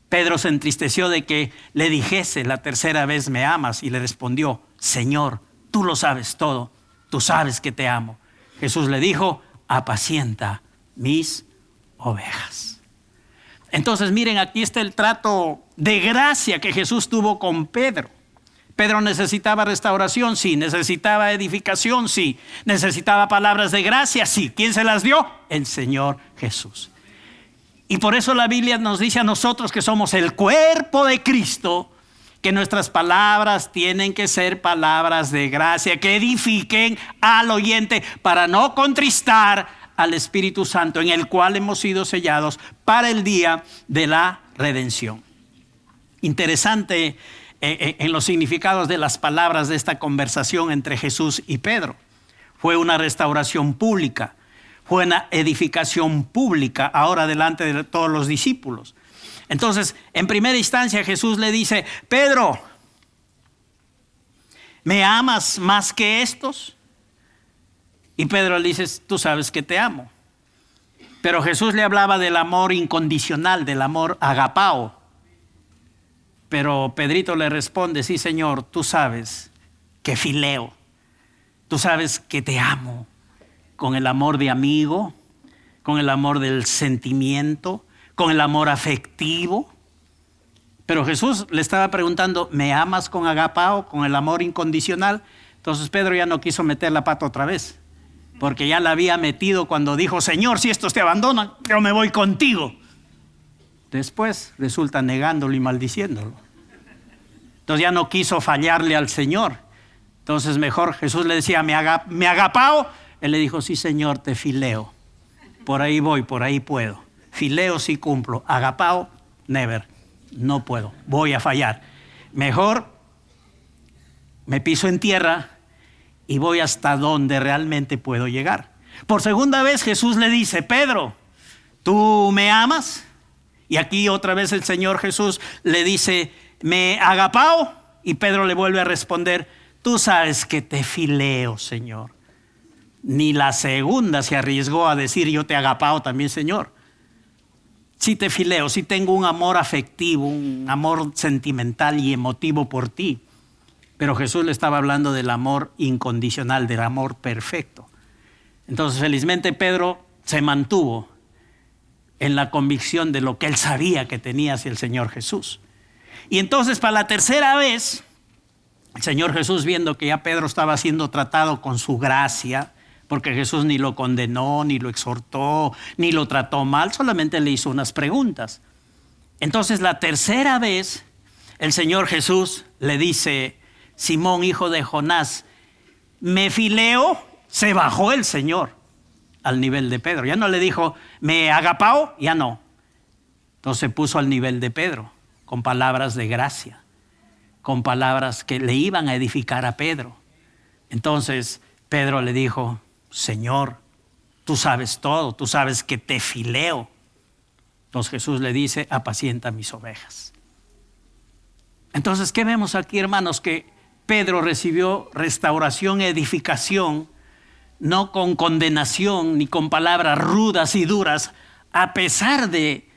Pedro se entristeció de que le dijese la tercera vez, ¿me amas? Y le respondió, Señor, tú lo sabes todo, tú sabes que te amo. Jesús le dijo, apacienta mis ovejas. Entonces miren, aquí está el trato de gracia que Jesús tuvo con Pedro. Pedro necesitaba restauración, sí. Necesitaba edificación, sí. Necesitaba palabras de gracia, sí. ¿Quién se las dio? El Señor Jesús. Y por eso la Biblia nos dice a nosotros que somos el cuerpo de Cristo, que nuestras palabras tienen que ser palabras de gracia, que edifiquen al oyente para no contristar al Espíritu Santo, en el cual hemos sido sellados para el día de la redención. Interesante en los significados de las palabras de esta conversación entre Jesús y Pedro. Fue una restauración pública, fue una edificación pública ahora delante de todos los discípulos. Entonces, en primera instancia Jesús le dice, Pedro, ¿me amas más que estos? Y Pedro le dice, tú sabes que te amo. Pero Jesús le hablaba del amor incondicional, del amor agapao. Pero Pedrito le responde, sí, Señor, tú sabes que fileo, tú sabes que te amo, con el amor de amigo, con el amor del sentimiento, con el amor afectivo. Pero Jesús le estaba preguntando, ¿me amas con agapao, con el amor incondicional? Entonces Pedro ya no quiso meter la pata otra vez, porque ya la había metido cuando dijo, Señor, si estos te abandonan, yo me voy contigo. Después resulta negándolo y maldiciéndolo. Entonces ya no quiso fallarle al Señor. Entonces mejor Jesús le decía, ¿me agapao? Él le dijo, sí, Señor, te fileo. Por ahí voy, por ahí puedo. Fileo sí cumplo. Agapao, never. No puedo. Voy a fallar. Mejor me piso en tierra y voy hasta donde realmente puedo llegar. Por segunda vez Jesús le dice, Pedro, ¿tú me amas? Y aquí otra vez el Señor Jesús le dice, ¿me agapao? Y Pedro le vuelve a responder, tú sabes que te fileo, Señor. Ni la segunda se arriesgó a decir, yo te agapao también, Señor. Sí te fileo, sí tengo un amor afectivo, un amor sentimental y emotivo por ti. Pero Jesús le estaba hablando del amor incondicional, del amor perfecto. Entonces, felizmente, Pedro se mantuvo en la convicción de lo que él sabía que tenía hacia el Señor Jesús. Y entonces, para la tercera vez, el Señor Jesús, viendo que ya Pedro estaba siendo tratado con su gracia, porque Jesús ni lo condenó, ni lo exhortó, ni lo trató mal, solamente le hizo unas preguntas. Entonces, la tercera vez, el Señor Jesús le dice, Simón, hijo de Jonás, ¿me fileo? Se bajó el Señor al nivel de Pedro. Ya no le dijo, ¿me agapao? Ya no. Entonces se puso al nivel de Pedro, con palabras de gracia, con palabras que le iban a edificar a Pedro. Entonces Pedro le dijo, Señor, tú sabes todo, tú sabes que te fileo. Entonces Jesús le dice, apacienta mis ovejas. Entonces, ¿qué vemos aquí, hermanos? Que Pedro recibió restauración, edificación, no con condenación ni con palabras rudas y duras, a pesar de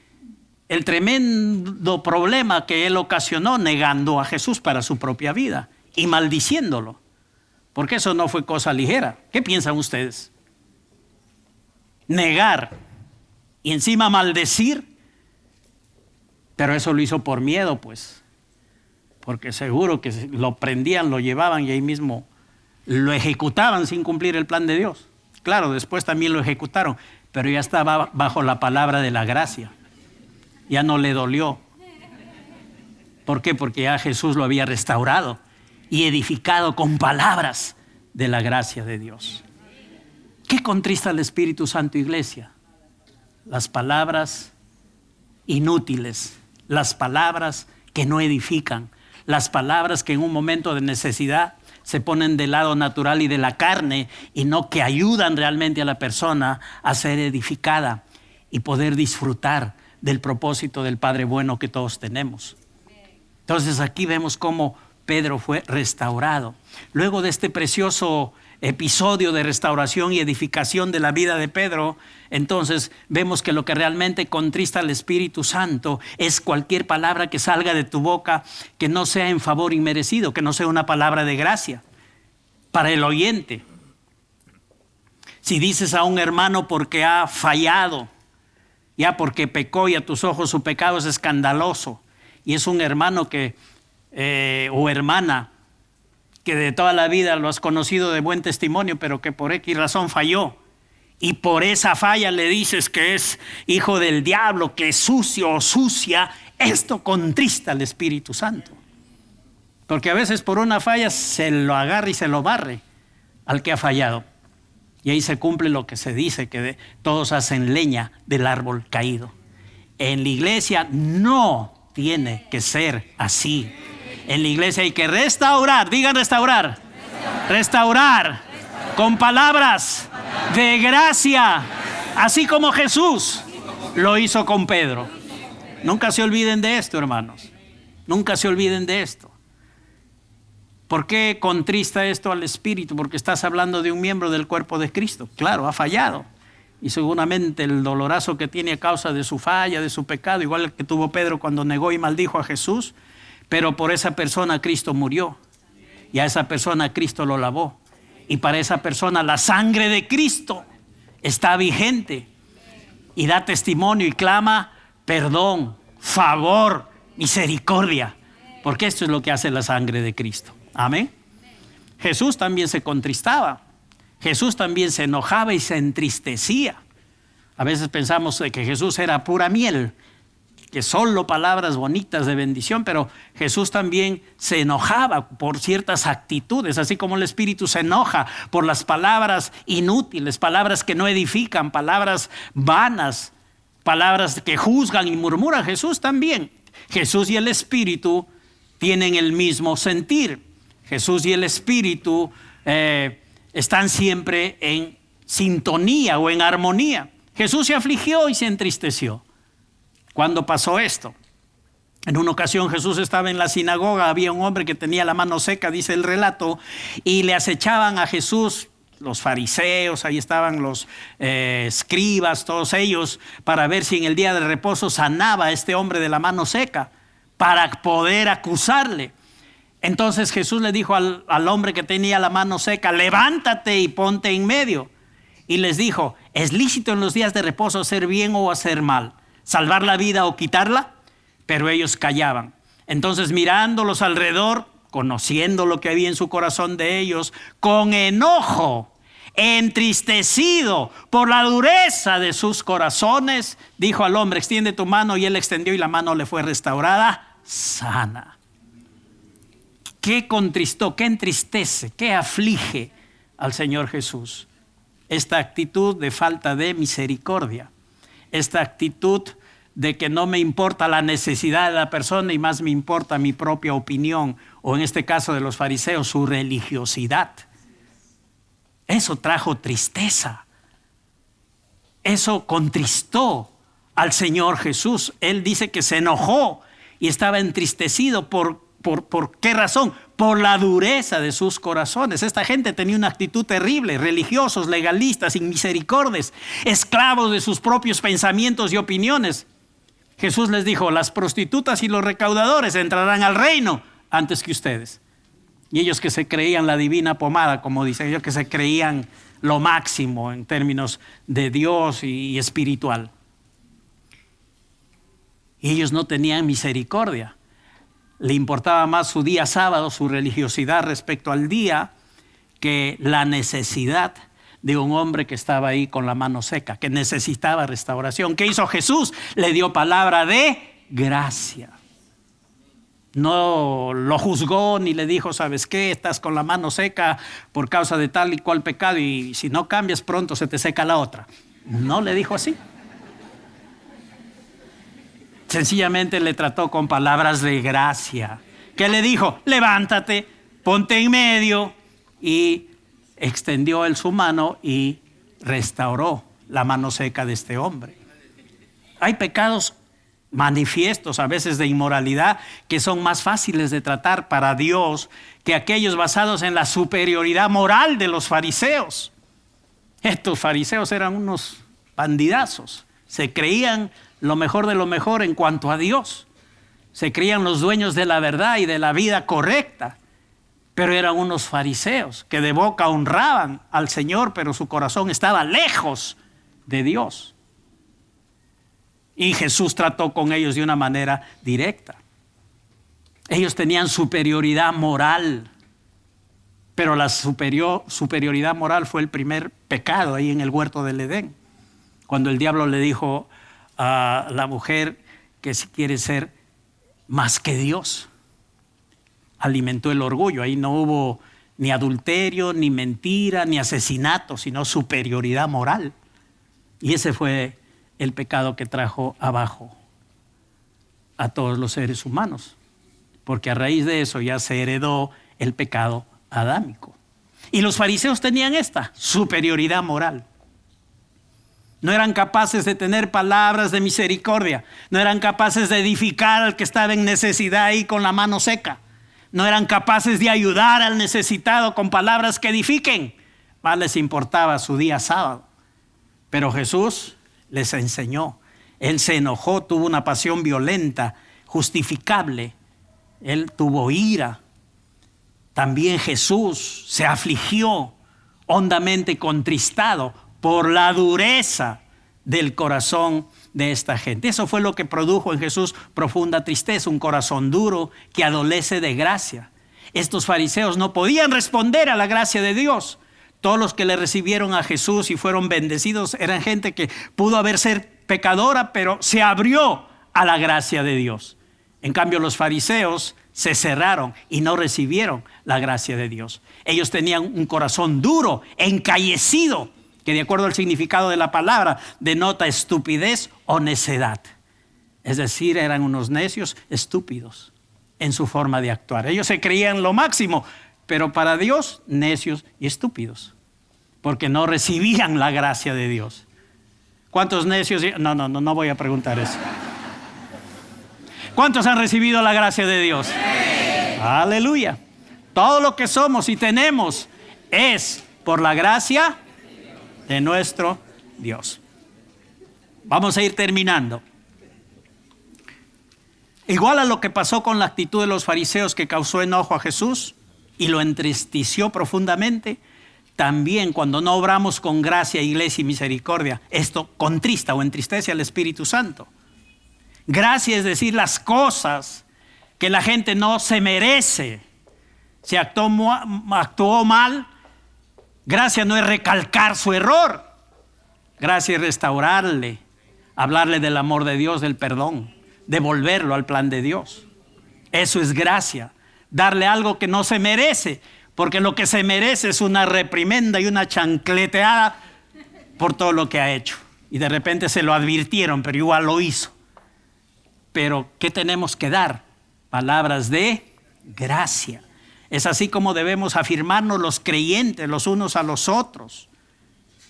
el tremendo problema que él ocasionó negando a Jesús para su propia vida y maldiciéndolo. Porque eso no fue cosa ligera. ¿Qué piensan ustedes? Negar y encima maldecir. Pero eso lo hizo por miedo, pues. Porque seguro que lo prendían, lo llevaban y ahí mismo lo ejecutaban sin cumplir el plan de Dios. Claro, después también lo ejecutaron, pero ya estaba bajo la palabra de la gracia. Ya no le dolió. ¿Por qué? Porque ya Jesús lo había restaurado y edificado con palabras de la gracia de Dios. ¿Qué contrista al Espíritu Santo, iglesia? Las palabras inútiles, las palabras que no edifican, las palabras que en un momento de necesidad se ponen del lado natural y de la carne y no que ayudan realmente a la persona a ser edificada y poder disfrutar del propósito del Padre bueno que todos tenemos. Entonces aquí vemos cómo Pedro fue restaurado. Luego de este precioso episodio de restauración y edificación de la vida de Pedro, entonces vemos que lo que realmente contrista al Espíritu Santo es cualquier palabra que salga de tu boca que no sea en favor inmerecido, que no sea una palabra de gracia para el oyente. Si dices a un hermano porque ha fallado, ya porque pecó y a tus ojos su pecado es escandaloso, y es un hermano que o hermana que de toda la vida lo has conocido de buen testimonio, pero que por X razón falló, y por esa falla le dices que es hijo del diablo, que es sucio o sucia, esto contrista al Espíritu Santo. Porque a veces por una falla se lo agarra y se lo barre al que ha fallado. Y ahí se cumple lo que se dice, que todos hacen leña del árbol caído. En la iglesia no tiene que ser así. En la iglesia hay que restaurar, digan restaurar. Restaurar con palabras de gracia, así como Jesús lo hizo con Pedro. Nunca se olviden de esto, hermanos. Nunca se olviden de esto. ¿Por qué contrista esto al Espíritu? Porque estás hablando de un miembro del cuerpo de Cristo. Claro, ha fallado. Y seguramente el dolorazo que tiene a causa de su falla, de su pecado, igual el que tuvo Pedro cuando negó y maldijo a Jesús, pero por esa persona Cristo murió. Y a esa persona Cristo lo lavó. Y para esa persona la sangre de Cristo está vigente. Y da testimonio y clama perdón, favor, misericordia. Porque esto es lo que hace la sangre de Cristo. Amén. Jesús también se contristaba. Jesús también se enojaba y se entristecía. A veces pensamos que Jesús era pura miel, que solo palabras bonitas de bendición, pero Jesús también se enojaba por ciertas actitudes, así como el Espíritu se enoja por las palabras inútiles, palabras que no edifican, palabras vanas, palabras que juzgan y murmuran. Jesús también. Jesús y el Espíritu tienen el mismo sentir. Jesús y el Espíritu están siempre en sintonía o en armonía. Jesús se afligió y se entristeció. ¿Cuándo pasó esto? En una ocasión Jesús estaba en la sinagoga, había un hombre que tenía la mano seca, dice el relato, y le acechaban a Jesús los fariseos, ahí estaban los escribas, todos ellos, para ver si en el día de reposo sanaba a este hombre de la mano seca, para poder acusarle. Entonces Jesús le dijo al hombre que tenía la mano seca, levántate y ponte en medio. Y les dijo, ¿es lícito en los días de reposo hacer bien o hacer mal? ¿Salvar la vida o quitarla? Pero ellos callaban. Entonces mirándolos alrededor, conociendo lo que había en su corazón de ellos, con enojo, entristecido por la dureza de sus corazones, dijo al hombre, extiende tu mano, y él extendió y la mano le fue restaurada, sana. ¿Qué contristó, qué entristece, qué aflige al Señor Jesús? Esta actitud de falta de misericordia, esta actitud de que no me importa la necesidad de la persona y más me importa mi propia opinión, o en este caso de los fariseos, su religiosidad. Eso trajo tristeza. Eso contristó al Señor Jesús. Él dice que se enojó y estaba entristecido. ¿Por qué razón? por la dureza de sus corazones. Esta gente tenía una actitud terrible, religiosos, legalistas, sin misericordias, esclavos de sus propios pensamientos y opiniones. Jesús les dijo: las prostitutas y los recaudadores entrarán al reino antes que ustedes. Y ellos que se creían la divina pomada, como dicen, ellos que se creían lo máximo en términos de Dios y espiritual. Y ellos no tenían misericordia. Le importaba más su día sábado, su religiosidad respecto al día, que la necesidad de un hombre que estaba ahí con la mano seca, que necesitaba restauración. ¿Qué hizo Jesús? Le dio palabra de gracia. No lo juzgó ni le dijo: ¿sabes qué? Estás con la mano seca por causa de tal y cual pecado, y si no cambias pronto se te seca la otra. No le dijo así. Sencillamente le trató con palabras de gracia. ¿Qué le dijo? Levántate, ponte en medio, y extendió él su mano y restauró la mano seca de este hombre. Hay pecados manifiestos a veces de inmoralidad que son más fáciles de tratar para Dios que aquellos basados en la superioridad moral de los fariseos. Estos fariseos eran unos bandidazos, se creían lo mejor de lo mejor en cuanto a Dios, se creían los dueños de la verdad y de la vida correcta, pero eran unos fariseos que de boca honraban al Señor, pero su corazón estaba lejos de Dios. Y Jesús trató con ellos de una manera directa. Ellos tenían superioridad moral, pero la superioridad moral fue el primer pecado ahí en el huerto del Edén, cuando el diablo le dijo a la mujer que si quiere ser más que Dios. Alimentó el orgullo. Ahí no hubo ni adulterio, ni mentira, ni asesinato, sino superioridad moral. Y ese fue el pecado que trajo abajo a todos los seres humanos, porque a raíz de eso ya se heredó el pecado adámico. Y los fariseos tenían esta superioridad moral. No eran capaces de tener palabras de misericordia. No eran capaces de edificar al que estaba en necesidad ahí con la mano seca. No eran capaces de ayudar al necesitado con palabras que edifiquen. Más les importaba su día sábado. Pero Jesús les enseñó. Él se enojó, tuvo una pasión violenta, justificable. Él tuvo ira. También Jesús se afligió, hondamente contristado por la dureza del corazón de esta gente. Eso fue lo que produjo en Jesús profunda tristeza, un corazón duro que adolece de gracia. Estos fariseos no podían responder a la gracia de Dios. Todos los que le recibieron a Jesús y fueron bendecidos eran gente que pudo haber sido pecadora, pero se abrió a la gracia de Dios. En cambio, los fariseos se cerraron y no recibieron la gracia de Dios. Ellos tenían un corazón duro, encallecido, que de acuerdo al significado de la palabra denota estupidez o necedad. Es decir, eran unos necios estúpidos en su forma de actuar. Ellos se creían lo máximo, pero para Dios necios y estúpidos, porque no recibían la gracia de Dios. ¿Cuántos necios? No voy a preguntar eso. ¿Cuántos han recibido la gracia de Dios? ¡Sí! Aleluya. Todo lo que somos y tenemos es por la gracia de nuestro Dios. Vamos a ir terminando. Igual a lo que pasó con la actitud de los fariseos que causó enojo a Jesús y lo entristeció profundamente, también cuando no obramos con gracia, iglesia y misericordia, esto contrista o entristece al Espíritu Santo. Gracia es decir las cosas que la gente no se merece. Si actuó mal, gracia no es recalcar su error. Gracia es restaurarle, hablarle del amor de Dios, del perdón, devolverlo al plan de Dios. Eso es gracia, darle algo que no se merece, porque lo que se merece es una reprimenda y una chancleteada por todo lo que ha hecho. Y de repente se lo advirtieron, pero igual lo hizo. Pero ¿qué tenemos que dar? Palabras de gracia. Es así como debemos afirmarnos los creyentes los unos a los otros.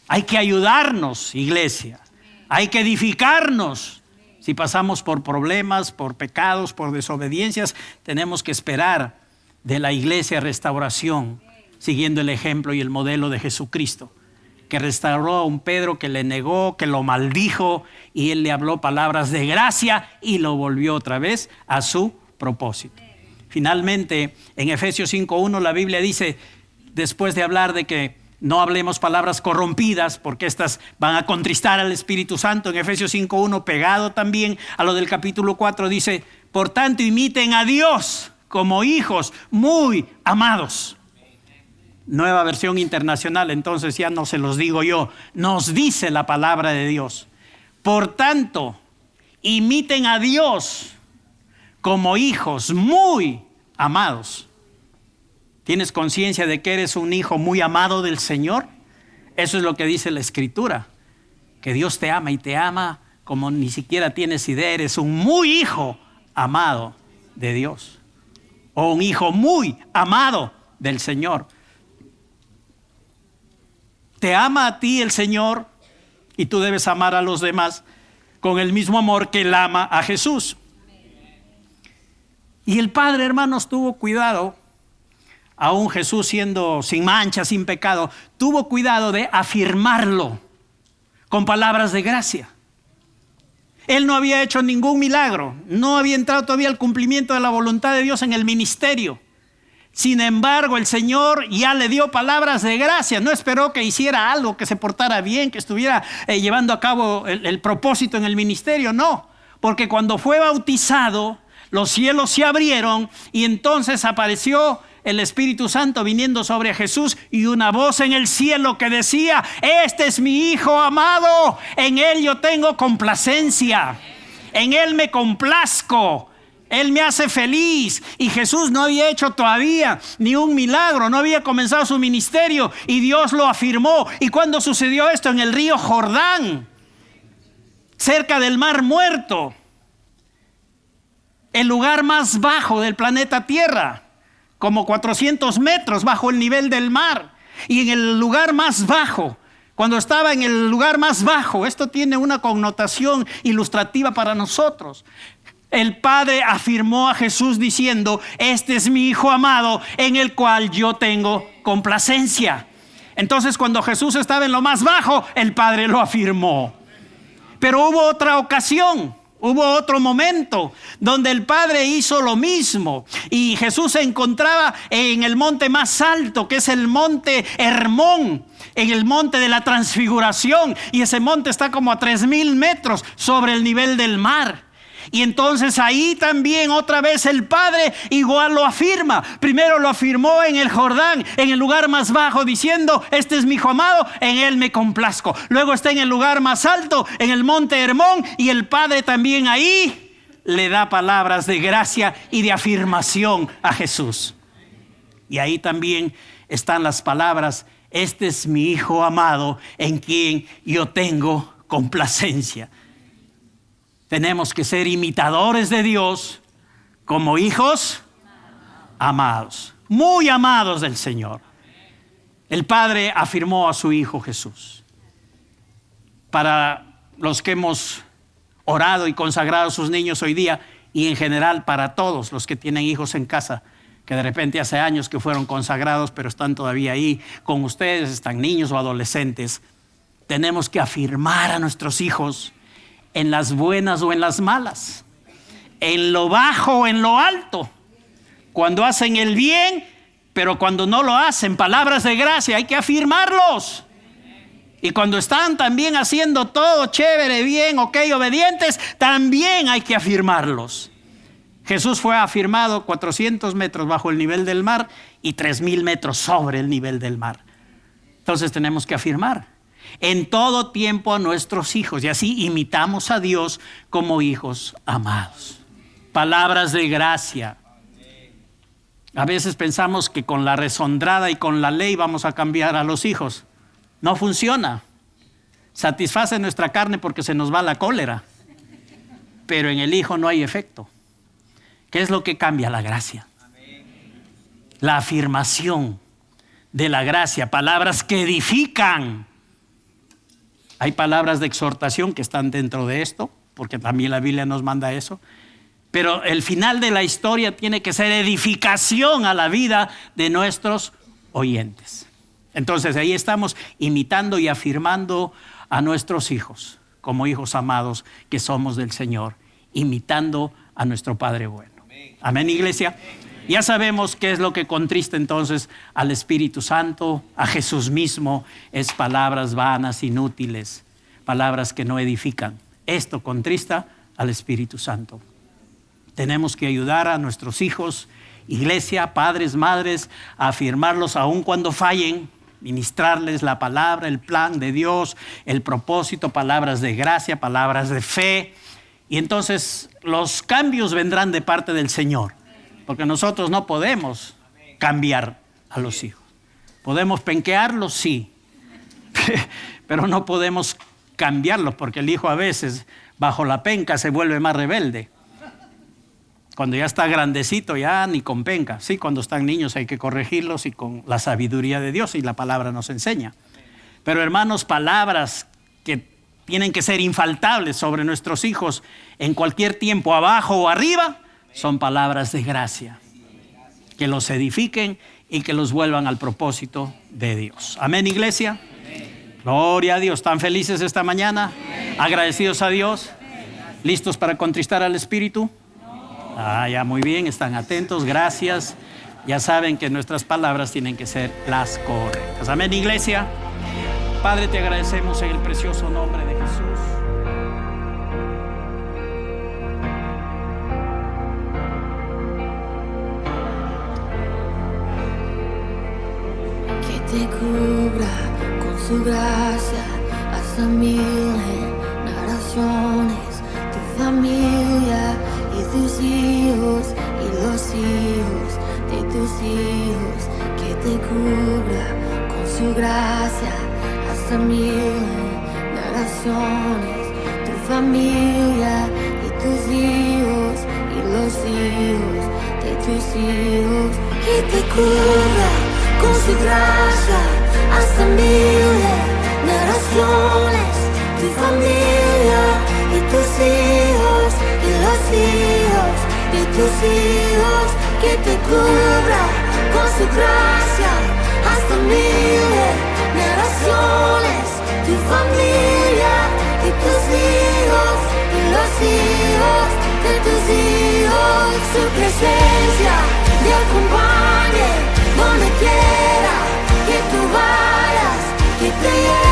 Hay que ayudarnos, iglesia. Hay que edificarnos. Si pasamos por problemas, por pecados, por desobediencias, tenemos que esperar de la iglesia Restauración, siguiendo el ejemplo y el modelo de Jesucristo, que restauró a un Pedro que le negó, que lo maldijo, y él le habló palabras de gracia y lo volvió otra vez a su propósito. Finalmente, en Efesios 5:1 la Biblia dice, después de hablar de que no hablemos palabras corrompidas, porque estas van a contristar al Espíritu Santo, en Efesios 5:1, pegado también a lo del capítulo 4, dice, por tanto imiten a Dios como hijos muy amados. Nueva versión internacional, entonces ya no se los digo yo, nos dice la palabra de Dios. Por tanto, imiten a Dios como hijos muy amados. ¿Tienes conciencia de que eres un hijo muy amado del Señor? Eso es lo que dice la Escritura, que Dios te ama y te ama como ni siquiera tienes idea. Eres un muy hijo amado de Dios, o un hijo muy amado del Señor. Te ama a ti el Señor y tú debes amar a los demás con el mismo amor que Él ama a Jesús. Y el Padre, hermanos, tuvo cuidado, aún Jesús siendo sin mancha, sin pecado, tuvo cuidado de afirmarlo con palabras de gracia. Él no había hecho ningún milagro, no había entrado todavía al cumplimiento de la voluntad de Dios en el ministerio. Sin embargo, el Señor ya le dio palabras de gracia. No esperó que hiciera algo, que se portara bien, que estuviera llevando a cabo el propósito en el ministerio. No, porque cuando fue bautizado, los cielos se abrieron y entonces apareció el Espíritu Santo viniendo sobre Jesús y una voz en el cielo que decía, este es mi Hijo amado, en Él yo tengo complacencia, en Él me complazco. Él me hace feliz. Y Jesús no había hecho todavía ni un milagro, no había comenzado su ministerio y Dios lo afirmó. ¿Y cuándo sucedió esto? En el río Jordán, cerca del Mar Muerto, el lugar más bajo del planeta Tierra, como 400 metros bajo el nivel del mar. Y en el lugar más bajo, cuando estaba en el lugar más bajo, esto tiene una connotación ilustrativa para nosotros. El Padre afirmó a Jesús diciendo, este es mi Hijo amado en el cual yo tengo complacencia. Entonces, cuando Jesús estaba en lo más bajo, el Padre lo afirmó. Pero hubo otra ocasión, hubo otro momento donde el Padre hizo lo mismo. Y Jesús se encontraba en el monte más alto, que es el monte Hermón, en el monte de la Transfiguración. Y ese monte está como a 3,000 metros sobre el nivel del mar. Y entonces ahí también otra vez el Padre igual lo afirma. Primero lo afirmó en el Jordán, en el lugar más bajo, diciendo, este es mi Hijo amado, en Él me complazco. Luego está en el lugar más alto, en el monte Hermón, y el Padre también ahí le da palabras de gracia y de afirmación a Jesús. Y ahí también están las palabras, este es mi Hijo amado, en quien yo tengo complacencia. Tenemos que ser imitadores de Dios como hijos amados, muy amados del Señor. El Padre afirmó a su Hijo Jesús. Para los que hemos orado y consagrado a sus niños hoy día, y en general para todos los que tienen hijos en casa, que de repente hace años que fueron consagrados, pero están todavía ahí con ustedes, están niños o adolescentes, tenemos que afirmar a nuestros hijos en las buenas o en las malas, en lo bajo o en lo alto, cuando hacen el bien, pero cuando no lo hacen, palabras de gracia, hay que afirmarlos. Y cuando están también haciendo todo chévere, bien, ok, obedientes, también hay que afirmarlos. Jesús fue afirmado 400 metros bajo el nivel del mar y 3,000 metros sobre el nivel del mar. Entonces tenemos que afirmar en todo tiempo a nuestros hijos, y así imitamos a Dios como hijos amados. Palabras de gracia. A veces pensamos que con la rezondrada y con la ley vamos a cambiar a los hijos. No funciona. Satisface nuestra carne porque se nos va la cólera, pero en el hijo no hay efecto. ¿Qué es lo que cambia? La gracia. La afirmación de la gracia, palabras que edifican. Hay palabras de exhortación que están dentro de esto, porque también la Biblia nos manda eso. Pero el final de la historia tiene que ser edificación a la vida de nuestros oyentes. Entonces ahí estamos imitando y afirmando a nuestros hijos como hijos amados que somos del Señor, imitando a nuestro Padre bueno. Amén, iglesia. Ya sabemos qué es lo que contrista entonces al Espíritu Santo, a Jesús mismo. Es palabras vanas, inútiles, palabras que no edifican. Esto contrista al Espíritu Santo. Tenemos que ayudar a nuestros hijos, iglesia, padres, madres, a afirmarlos aun cuando fallen, ministrarles la palabra, el plan de Dios, el propósito, palabras de gracia, palabras de fe. Y entonces los cambios vendrán de parte del Señor, porque nosotros no podemos cambiar a los hijos. Podemos penquearlos, sí, pero no podemos cambiarlos, porque el hijo a veces bajo la penca se vuelve más rebelde. Cuando ya está grandecito, ya ni con penca. Sí, cuando están niños hay que corregirlos y con la sabiduría de Dios, y la palabra nos enseña. Pero hermanos, palabras que tienen que ser infaltables sobre nuestros hijos en cualquier tiempo, abajo o arriba, son palabras de gracia, que los edifiquen y que los vuelvan al propósito de Dios. Amén, iglesia. Gloria a Dios. ¿Están felices esta mañana? ¿Agradecidos a Dios? ¿Listos para contristar al Espíritu? Ya muy bien, están atentos, gracias. Ya saben que nuestras palabras tienen que ser las correctas. Amén, iglesia. Padre, te agradecemos en el precioso nombre de Jesús. Que te cubra con su gracia hasta 1000 generaciones, tu familia y tus hijos y los hijos de tus hijos. Que te cubra con su gracia hasta 1000 generaciones, tu familia y tus hijos y los hijos de tus hijos. Que te cubra con su gracia hasta 1000 generaciones, tu familia y tus hijos y los hijos de tus hijos. Que te cubra con su gracia hasta 1000 generaciones, tu familia y tus hijos y los hijos de tus hijos. Su presencia te acompañe donde quiera que tú vayas, que te lleve.